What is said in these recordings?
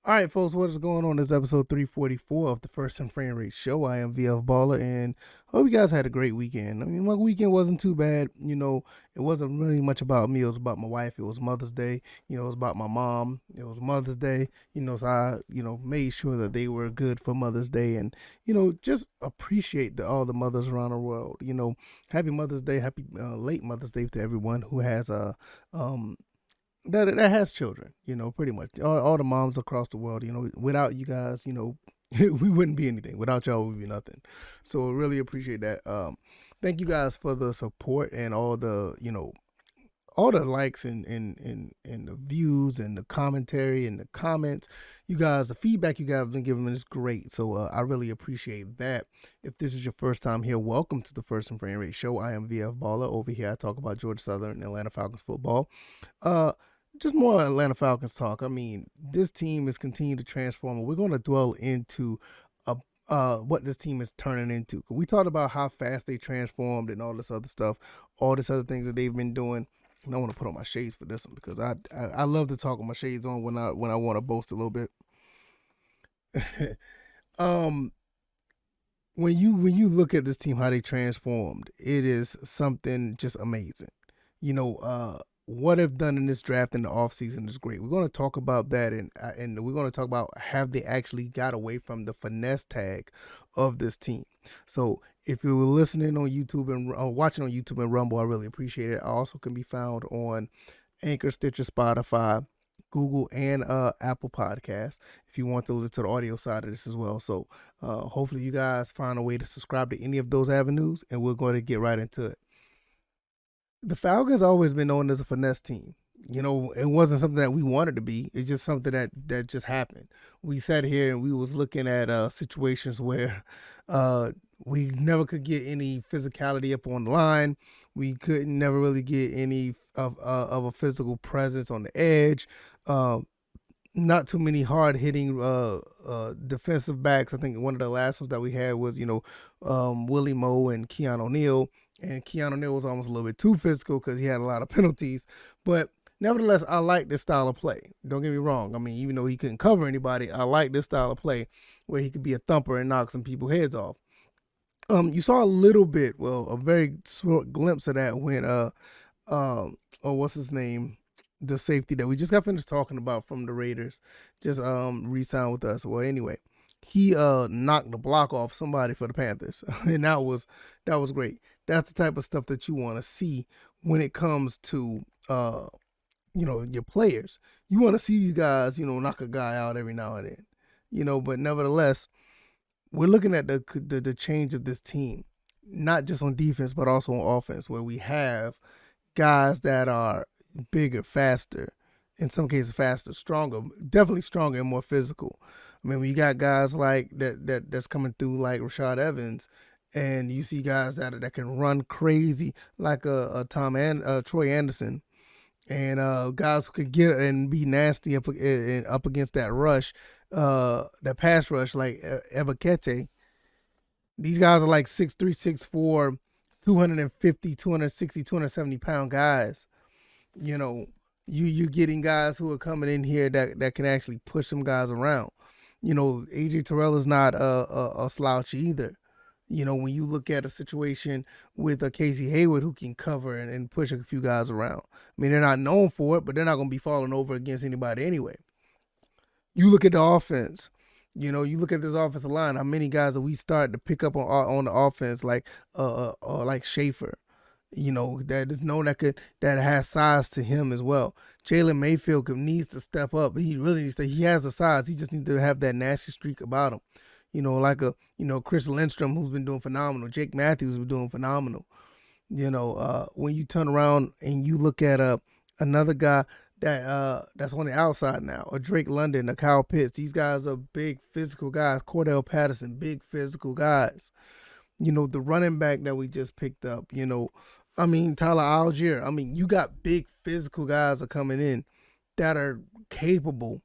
All right, folks, what is going on? This is episode 344 of the First and Frame Rate Show. I am VF Baller, and hope you guys had a great weekend. I mean, my weekend wasn't too bad. It wasn't really much about me. It was about my wife. It was Mother's Day. It was about my mom. It was Mother's Day. So I, made sure that they were good for Mother's Day, and just appreciate all the mothers around the world. Happy Mother's Day, happy late Mother's Day to everyone who has a that has children, pretty much all the moms across the world. Without you guys, we wouldn't be anything. Without y'all, we'd be nothing. So really appreciate that. Thank you guys for the support and all the likes and the views and the commentary and the comments. You guys, the feedback you guys have been giving me is great. So I really appreciate that. If this is your first time here, welcome to the First and Frame Rate Show. I am VF Baller. Over here, I talk about Georgia Southern and Atlanta Falcons football. Just more Atlanta Falcons talk. I mean, this team is continuing to transform. We're going to dwell into what this team is turning into. We talked about how fast they transformed and all this other stuff, all this other things that they've been doing. And I want to put on my shades for this one because I love to talk with my shades on when I want to boast a little bit. um, when you look at this team, how they transformed, it is something just amazing. What they've done in this draft in the offseason is great. We're going to talk about that, and we're going to talk about have they actually got away from the finesse tag of this team. So if you were listening on YouTube and watching on YouTube and Rumble, I really appreciate it. I also can be found on Anchor, Stitcher, Spotify, Google, and Apple Podcasts if you want to listen to the audio side of this as well. So hopefully you guys find a way to subscribe to any of those avenues, and we're going to get right into it. The Falcons always been known as a finesse team. It wasn't something that we wanted to be. It's just something that just happened. We sat here and we was looking at situations where we never could get any physicality up on the line. We couldn't never really get any of a physical presence on the edge. Not too many hard hitting defensive backs. I think one of the last ones that we had was Willie Moe and Keon O'Neal. And Keon O'Neal was almost a little bit too physical because he had a lot of penalties. But nevertheless, I like this style of play. Don't get me wrong. I mean, even though he couldn't cover anybody, I like this style of play where he could be a thumper and knock some people's heads off. You saw a little bit, well, a very short glimpse of that when what's his name? The safety that we just got finished talking about from the Raiders just re-signed with us. Well, anyway, he knocked the block off somebody for the Panthers, and that was great. That's the type of stuff that you want to see when it comes to your players. You want to see these guys knock a guy out every now and then. But nevertheless, we're looking at the change of this team, not just on defense but also on offense, where we have guys that are bigger, faster, in some cases faster, stronger, definitely stronger and more physical. I mean, when you got guys like that's coming through like Rashad Evans, and you see guys that can run crazy like Troy Anderson, and guys who could get and be nasty up against that rush, that pass rush like Ebakete. These guys are like 6'3", 6'4", 250, 260, 270-pound guys. You're getting guys who are coming in here that can actually push some guys around. AJ Terrell is not a slouch either. When you look at a situation with a Casey Hayward who can cover and push a few guys around. I mean, they're not known for it, but they're not going to be falling over against anybody anyway. You look at the offense. You look at this offensive line. How many guys that we start to pick up on the offense, like Schaefer. That is known that has size to him as well. Jalen Mayfield needs to step up. He really needs to. He has the size. He just needs to have that nasty streak about him. Like Chris Lindstrom, who's been doing phenomenal. Jake Matthews has been doing phenomenal. When you turn around and you look at another guy that's on the outside now, a Drake London, a Kyle Pitts. These guys are big physical guys. Cordell Patterson, big physical guys. The running back that we just picked up, Tyler Algier. You got big physical guys are coming in that are capable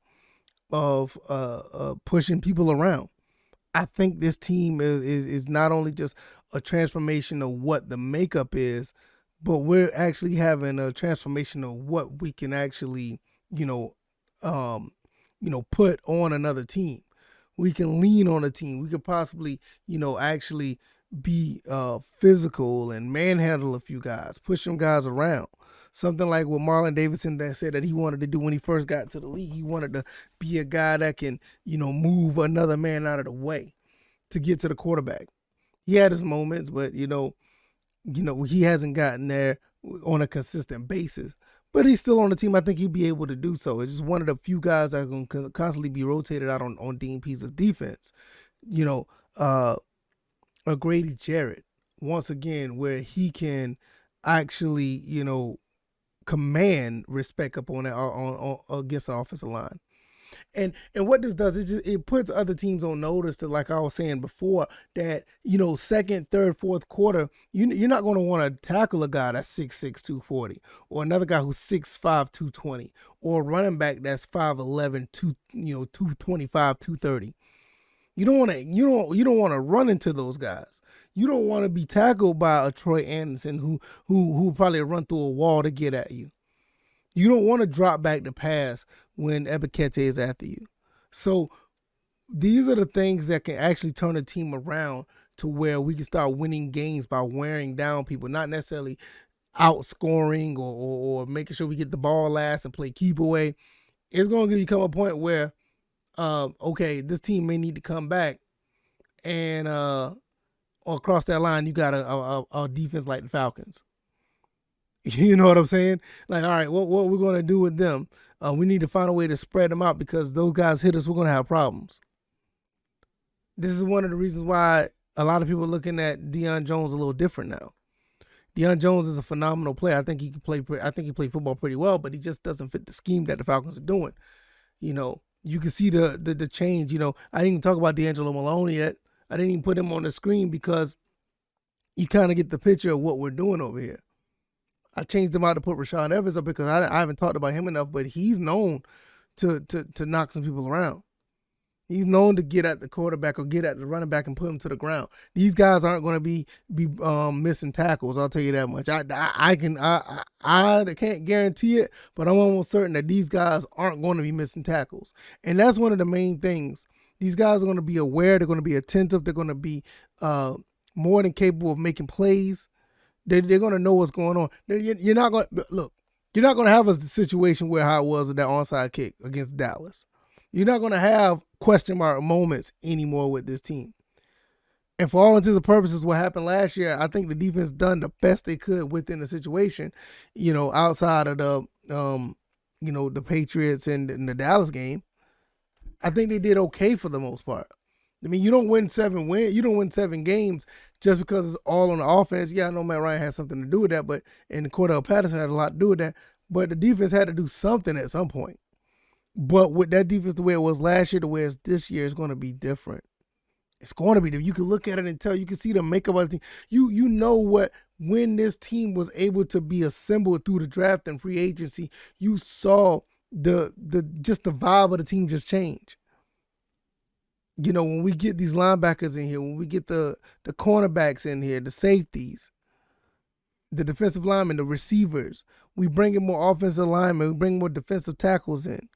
of pushing people around. I think this team is not only just a transformation of what the makeup is, but we're actually having a transformation of what we can actually, put on another team. We can lean on a team. We could possibly, actually be physical and manhandle a few guys, push some guys around. Something like what Marlon Davidson that said that he wanted to do when he first got to the league. He wanted to be a guy that can, move another man out of the way to get to the quarterback. He had his moments, but he hasn't gotten there on a consistent basis. But he's still on the team. I think he'd be able to do so. It's just one of the few guys that can constantly be rotated out on Dean Pease's defense. A Grady Jarrett, once again, where he can actually, command respect up on that on against the offensive line. And what this does, it puts other teams on notice to, like I was saying before, that second, third, fourth quarter, you're not going to want to tackle a guy that's 6'6", 240, or another guy who's 6'5", 220, or a running back that's 5'11", 225, 230. You don't want to run into those guys. You don't want to be tackled by a Troy Anderson who probably run through a wall to get at you. You don't want to drop back the pass when Ebikete is after you. So these are the things that can actually turn a team around to where we can start winning games by wearing down people, not necessarily outscoring or making sure we get the ball last and play keep away. It's going to become a point where, okay, this team may need to come back and across that line, you got a defense like the Falcons. You know what I'm saying? Like, all right, what we're going to do with them? We need to find a way to spread them out because those guys hit us, we're going to have problems. This is one of the reasons why a lot of people are looking at Deion Jones a little different now. Deion Jones is a phenomenal player. I think he played football pretty well, but he just doesn't fit the scheme that the Falcons are doing. You can see the change. I didn't even talk about D'Angelo Malone yet. I didn't even put him on the screen because you kind of get the picture of what we're doing over here. I changed him out to put Rashaan Evans up because I haven't talked about him enough, but he's known to knock some people around. He's known to get at the quarterback or get at the running back and put him to the ground. These guys aren't going to be missing tackles. I'll tell you that much. I can't guarantee it, but I'm almost certain that these guys aren't going to be missing tackles. And that's one of the main things. These guys are going to be aware. They're going to be attentive. They're going to be more than capable of making plays. They're going to know what's going on. You're not going to have a situation where how it was with that onside kick against Dallas. You're not going to have question mark moments anymore with this team. And for all intents and purposes, what happened last year, I think the defense done the best they could within the situation, outside of the Patriots and the Dallas game. I think they did okay for the most part. I mean, you don't win 7 games just because it's all on the offense. Yeah, I know Matt Ryan has something to do with that, and Cordell Patterson had a lot to do with that. But the defense had to do something at some point. But with that defense the way it was last year, the way it's this year, it's going to be different. It's going to be different. You can look at it and tell. You can see the makeup of the team. You know when this team was able to be assembled through the draft and free agency, you saw the vibe of the team just change. When we get these linebackers in here, when we get the cornerbacks in here, the safeties, the defensive linemen, the receivers, we bring in more offensive linemen, we bring more defensive tackles in.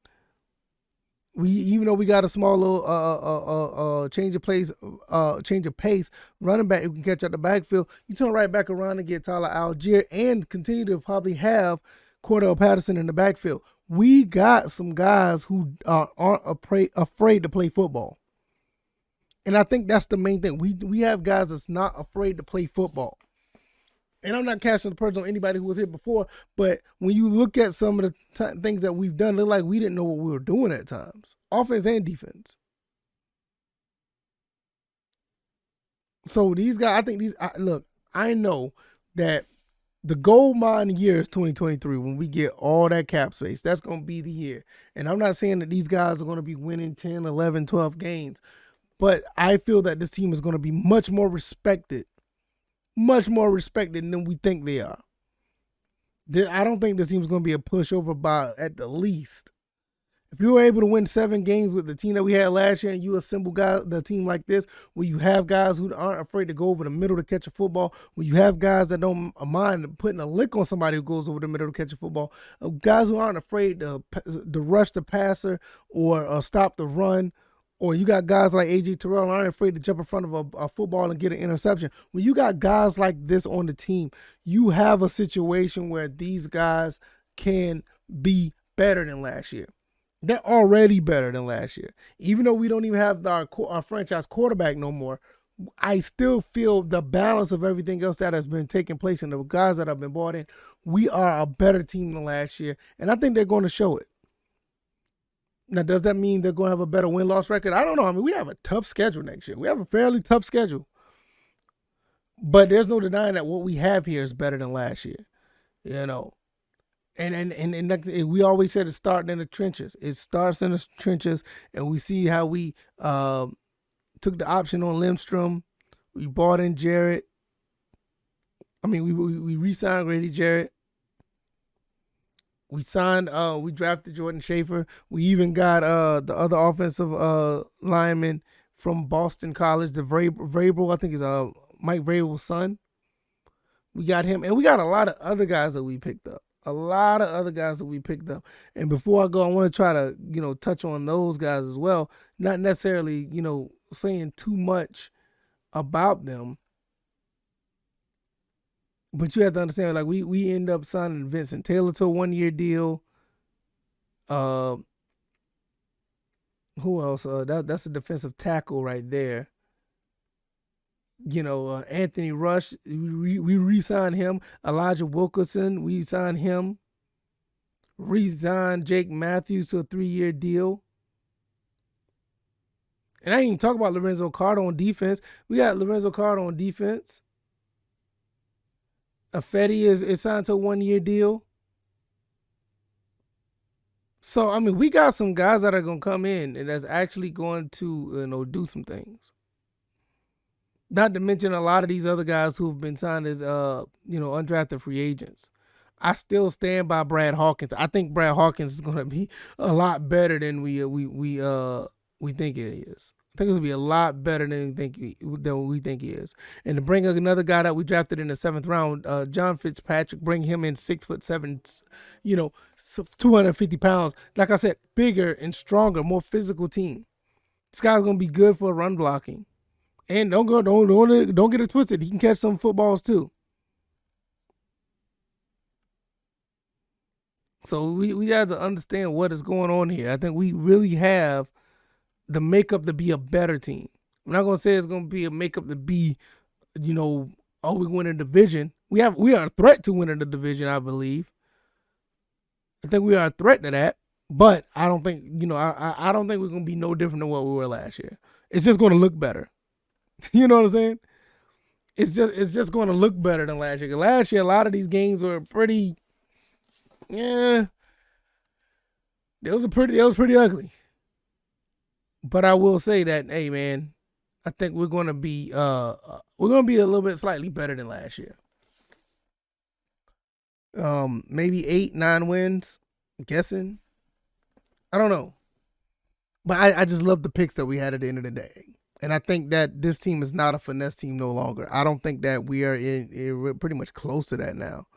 Even though we got a small little change of pace, running back who can catch out the backfield, you turn right back around and get Tyler Algier and continue to probably have Cordell Patterson in the backfield. We got some guys who aren't afraid to play football. And I think that's the main thing. We have guys that's not afraid to play football. And I'm not casting the purge on anybody who was here before, but when you look at some of the things that we've done, they're like we didn't know what we were doing at times, offense and defense. So these guys, I know that the gold mine year is 2023 when we get all that cap space. That's going to be the year. And I'm not saying that these guys are going to be winning 10, 11, 12 games, but I feel that this team is going to be much more respected than we think they are. I don't think this team is going to be a pushover by at the least. If you were able to win 7 games with the team that we had last year, and you assemble guys, the team like this, where you have guys who aren't afraid to go over the middle to catch a football, where you have guys that don't mind putting a lick on somebody who goes over the middle to catch a football, guys who aren't afraid to rush the passer or stop the run, or you got guys like A.J. Terrell aren't afraid to jump in front of a football and get an interception. When you got guys like this on the team, you have a situation where these guys can be better than last year. They're already better than last year. Even though we don't even have our franchise quarterback no more, I still feel the balance of everything else that has been taking place and the guys that have been brought in, we are a better team than last year, and I think they're going to show it. Now, does that mean they're going to have a better win-loss record? I don't know. I mean, we have a tough schedule next year. We have a fairly tough schedule. But there's no denying that what we have here is better than last year. You know. And we always said it's starting in the trenches. It starts in the trenches, and we see how we took the option on Lindstrom. We bought in Jarrett. I mean, we re-signed Grady Jarrett. We drafted Jordan Schaefer. We even got the other offensive lineman from Boston College, the Vrabel, I think is Mike Vrabel's son. We got him, and we got a lot of other guys that we picked up. And before I go, I want to try to, touch on those guys as well. Not necessarily, saying too much about them. But you have to understand, like, we end up signing Vincent Taylor to a 1-year deal. Who else? That's a defensive tackle right there. Anthony Rush, we re-signed him. Elijah Wilkerson, we signed him. Re-signed Jake Matthews to a 3-year deal. And I didn't even talk about Lorenzo Carter on defense. We got Lorenzo Carter on defense. Fetty is signed to a 1-year deal. So, I mean, we got some guys that are going to come in and that's actually going to, do some things. Not to mention a lot of these other guys who've been signed as, undrafted free agents. I still stand by Brad Hawkins. I think Brad Hawkins is going to be a lot better than we think it is. I think it's going to be a lot better than we think he is. And to bring another guy that we drafted in the 7th round, John Fitzpatrick, bring him in 6'7", 250 pounds. Like I said, bigger and stronger, more physical team. This guy's going to be good for run blocking. And don't get it twisted. He can catch some footballs too. So we have to understand what is going on here. I think we really have the makeup to be a better team. I'm not gonna say it's gonna be a makeup to be, we win a division. We are a threat to winning the division, I believe. I think we are a threat to that, but I don't think I don't think we're gonna be no different than what we were last year. It's just gonna look better. You know what I'm saying? It's just going to look better than last year. Last year, a lot of these games were pretty, it was pretty ugly. But I will say that, hey man, I think we're going to be a little bit slightly better than last year. Maybe 8-9 wins. I'm guessing. I don't know. But I just love the picks that we had at the end of the day. And I think that this team is not a finesse team no longer. I don't think that we're pretty much close to that now.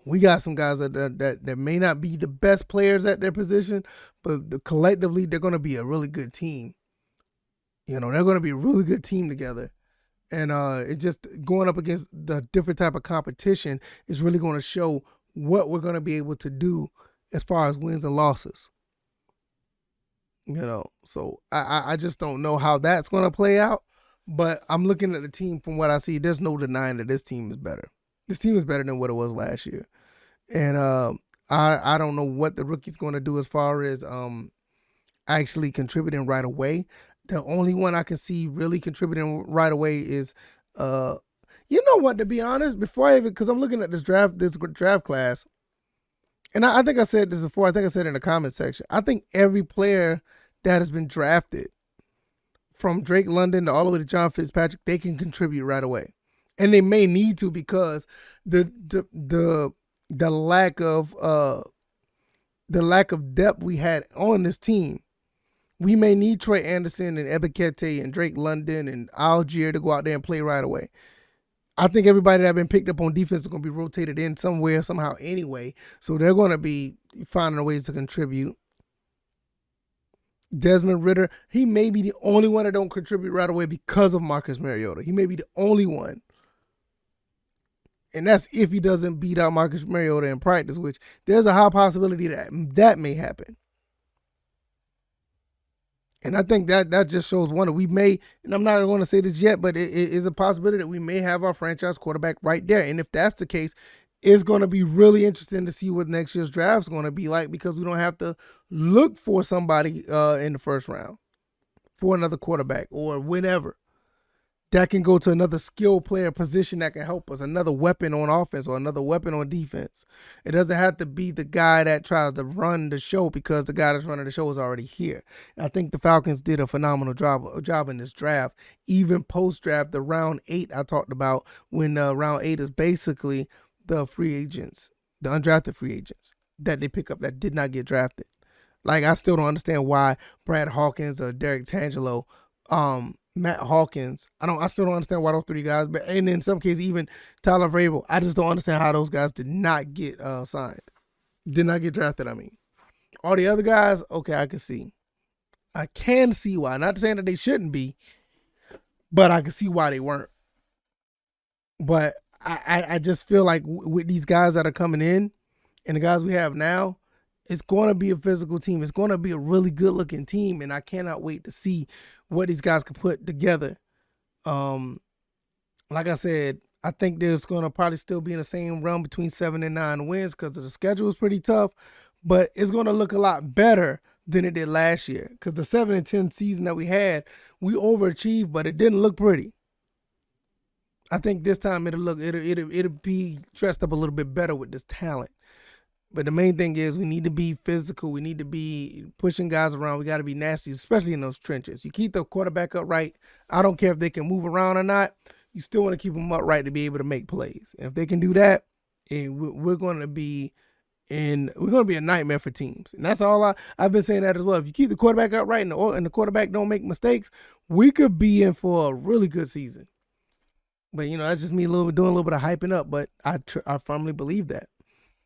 We got some guys that may not be the best players at their position, but collectively they're going to be a really good team. They're going to be a really good team together. And it's just going up against the different type of competition is really going to show what we're going to be able to do as far as wins and losses. So I just don't know how that's going to play out. But I'm looking at the team from what I see. There's no denying that this team is better. This team is better than what it was last year. And I don't know what the rookie's going to do as far as actually contributing right away. The only one I can see really contributing right away is, to be honest, because I'm looking at this draft class, and I think I said this before. I think I said it in the comment section. I think every player that has been drafted, from Drake London all the way to John Fitzpatrick, they can contribute right away, and they may need to because the lack of the lack of depth we had on this team. We may need Troy Anderson and Ebikete and Drake London and Algier to go out there and play right away. I think everybody that been picked up on defense is going to be rotated in somewhere, somehow, anyway. So they're going to be finding ways to contribute. Desmond Ridder, he may be the only one that don't contribute right away because of Marcus Mariota. He may be the only one. And that's if he doesn't beat out Marcus Mariota in practice, which there's a high possibility that may happen. And I think that just shows one that we may, and I'm not going to say this yet, but it is a possibility that we may have our franchise quarterback right there. And if that's the case, it's going to be really interesting to see what next year's draft is going to be like, because we don't have to look for somebody in the first round for another quarterback or whenever. That can go to another skill player position that can help us, another weapon on offense or another weapon on defense. It doesn't have to be the guy that tries to run the show, because the guy that's running the show is already here. I think the Falcons did a phenomenal job in this draft. Even post-draft, the round 8 I talked about, when round 8 is basically the free agents, the undrafted free agents that they pick up that did not get drafted. Like, I still don't understand why Brad Hawkins or Derek Tangelo, Matt Hawkins, I still don't understand why those 3 guys, but and in some cases even Tyler Vrabel, I just don't understand how those guys did not get signed, did not get drafted. I mean, all the other guys, okay, I can see why. Not saying that they shouldn't be, but I can see why they weren't. But I just feel like with these guys that are coming in and the guys we have now, it's going to be a physical team. It's going to be a really good-looking team, and I cannot wait to see what these guys can put together. Like I said, I think there's going to probably still be in the same realm between 7 and 9 wins, because the schedule is pretty tough, but it's going to look a lot better than it did last year, because the 7 and 10 season that we had, we overachieved, but it didn't look pretty. I think this time it'll be dressed up a little bit better with this talent. But the main thing is we need to be physical. We need to be pushing guys around. We got to be nasty, especially in those trenches. You keep the quarterback upright. I don't care if they can move around or not. You still want to keep them upright to be able to make plays. And if they can do that, we're going to be a nightmare for teams. And that's all I've been saying that as well. If you keep the quarterback upright and the quarterback don't make mistakes, we could be in for a really good season. But, that's just me doing a little bit of hyping up. But I firmly believe that.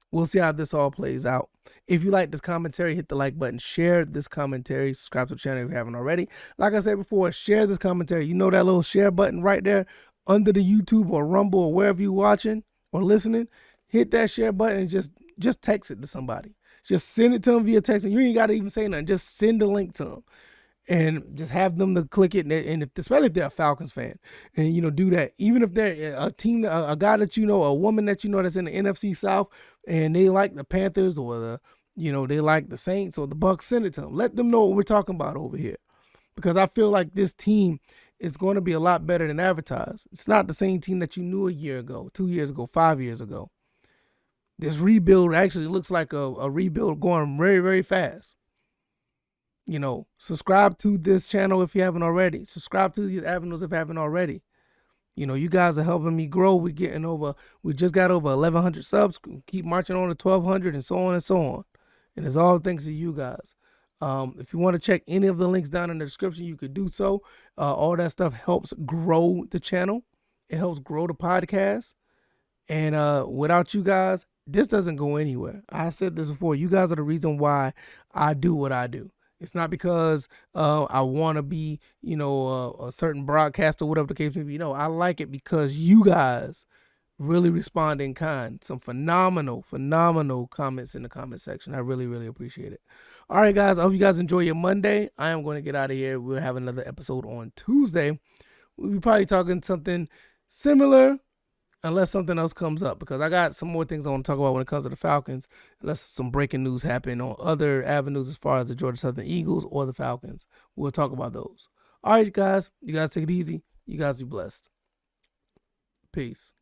We'll see how this all plays out. If you like this commentary, hit the like button, share this commentary, subscribe to the channel if you haven't already. Like I said before, share this commentary. You know that little share button right there under the YouTube or Rumble or wherever you're watching or listening. Hit that share button and just text it to somebody. Just send it to them via text. And you ain't got to even say nothing. Just send the link to them. And just have them to click it, and especially if they're a Falcons fan, and do that. Even if they're a team, a guy that a woman that that's in the NFC South, and they like the Panthers or they like the Saints or the Bucs, send it to them. Let them know what we're talking about over here, because I feel like this team is going to be a lot better than advertised. It's not the same team that you knew a year ago, 2 years ago, 5 years ago. This rebuild actually looks like a rebuild going very, very fast. Subscribe to this channel if you haven't already. Subscribe to these avenues if you haven't already. You guys are helping me grow. We just got over 1,100 subs. Keep marching on to 1,200 and so on and so on. And it's all thanks to you guys. If you want to check any of the links down in the description, you could do so. All that stuff helps grow the channel. It helps grow the podcast. And without you guys, this doesn't go anywhere. I said this before. You guys are the reason why I do what I do. It's not because I want to be, a certain broadcaster, whatever the case may be. No, I like it because you guys really respond in kind. Some phenomenal comments in the comment section. I really, really appreciate it. All right, guys. I hope you guys enjoy your Monday. I am going to get out of here. We'll have another episode on Tuesday. We'll be probably talking something similar, unless something else comes up, because I got some more things I want to talk about when it comes to the Falcons, unless some breaking news happen on other avenues as far as the Georgia Southern Eagles or the Falcons. We'll talk about those. All right, guys. You guys take it easy. You guys be blessed. Peace.